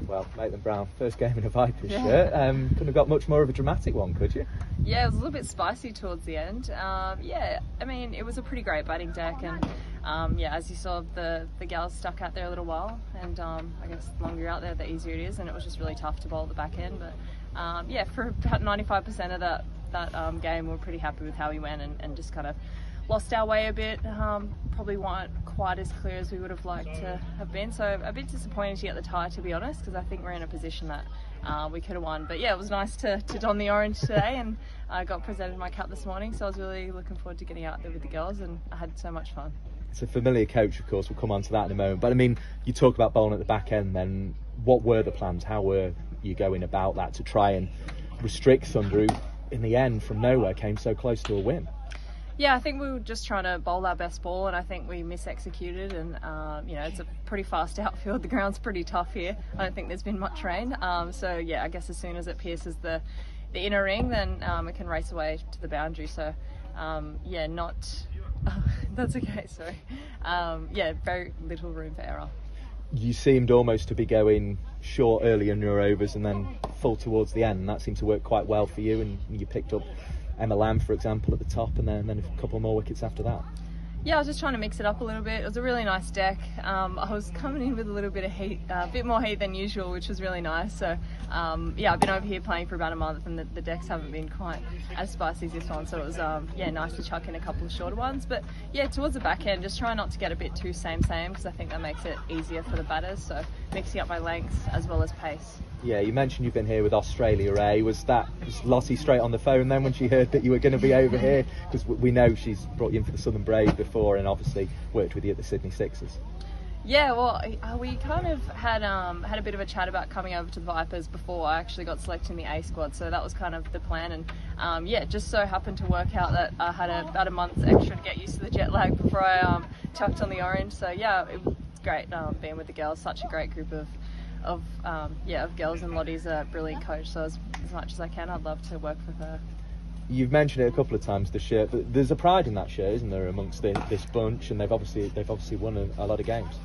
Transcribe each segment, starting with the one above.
Well, Maitlan Brown, first game in a Vipers shirt. Couldn't have got much more of a dramatic one, could you? Yeah, it was a little bit spicy towards the end. Yeah, I mean, it was a pretty great batting deck, and yeah, as you saw, the gals stuck out there a little while, and I guess the longer you're out there, the easier it is, and it was just really tough to bowl at the back end. But yeah, for about 95% of that game, we were pretty happy with how we went, and just kind of lost our way a bit. Probably weren't quite as clear as we would have liked to have been, so a bit disappointed to get the tie, to be honest, because I think we're in a position that we could have won. But yeah, it was nice to don the orange today, and I got presented my cap this morning, so I was really looking forward to getting out there with the girls, and I had so much fun. It's a familiar coach, of course, we'll come on to that in a moment, but I mean, you talk about bowling at the back end then. What were the plans? How were you going about that to try and restrict Thunder, who in the end from nowhere came so close to a win? Yeah, I think we were just trying to bowl our best ball, and I think we mis-executed, and you know, it's a pretty fast outfield. The ground's pretty tough here. I don't think there's been much rain, so yeah, I guess as soon as it pierces the inner ring, then it can race away to the boundary. So yeah, that's okay, sorry. Yeah, very little room for error. You seemed almost to be going short early in your overs and then full towards the end, and that seemed to work quite well for you, and you picked up Emma Lamb, for example, at the top, and then a couple more wickets after that. Yeah, I was just trying to mix it up a little bit. It was a really nice deck. I was coming in with a little bit of heat, a bit more heat than usual, which was really nice. So yeah, I've been over here playing for about a month, and the decks haven't been quite as spicy as this one. So it was yeah, nice to chuck in a couple of shorter ones. But yeah, towards the back end, just try not to get a bit too same, because I think that makes it easier for the batters. So mixing up my lengths as well as pace. Yeah, you mentioned you've been here with Australia A. Was Lottie straight on the phone then when she heard that you were going to be over here? Because we know she's brought you in for the Southern Brave before, and obviously worked with you at the Sydney Sixers. Yeah, well, we kind of had a bit of a chat about coming over to the Vipers before I actually got selected in the A squad, so that was kind of the plan. And yeah, just so happened to work out that I had about a month extra to get used to the jet lag before I chucked on the orange. So yeah, it was great being with the girls. Such a great group of girls, and Lottie's a brilliant coach, so as much as I can, I'd love to work with her. You've mentioned it a couple of times, the shirt, but there's a pride in that shirt, isn't there, amongst this bunch, and they've obviously won a lot of games.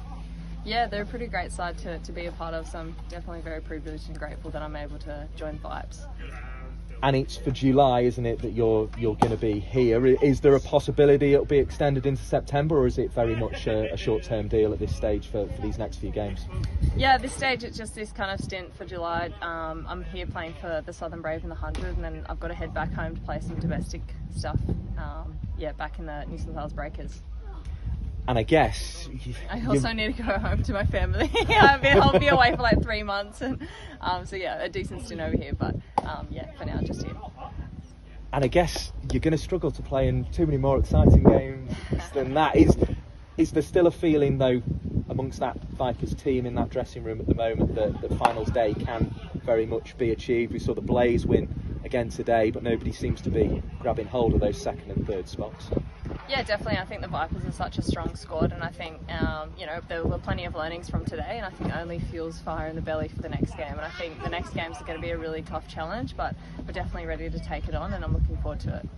Yeah, they're a pretty great side to be a part of, so I'm definitely very privileged and grateful that I'm able to join Vipes. And it's for July, isn't it, that you're going to be here? Is there a possibility it'll be extended into September, or is it very much a short-term deal at this stage for these next few games? Yeah, at this stage it's just this kind of stint for July. I'm here playing for the Southern Brave in the 100, and then I've got to head back home to play some domestic stuff. Yeah, back in the New South Wales Breakers. And I guess I also need to go home to my family. I'll be away for like 3 months, and so yeah, a decent stint over here, but yeah, for now just here. And I guess you're going to struggle to play in too many more exciting games than that. Is there still a feeling though amongst that Vipers team in that dressing room at the moment that finals day can very much be achieved? We saw the Blaze win again today, but nobody seems to be grabbing hold of those second and third spots. Yeah, definitely. I think the Vipers are such a strong squad, and I think you know, there were plenty of learnings from today, and I think only fuels fire in the belly for the next game. And I think the next games are going to be a really tough challenge, but we're definitely ready to take it on, and I'm looking forward to it.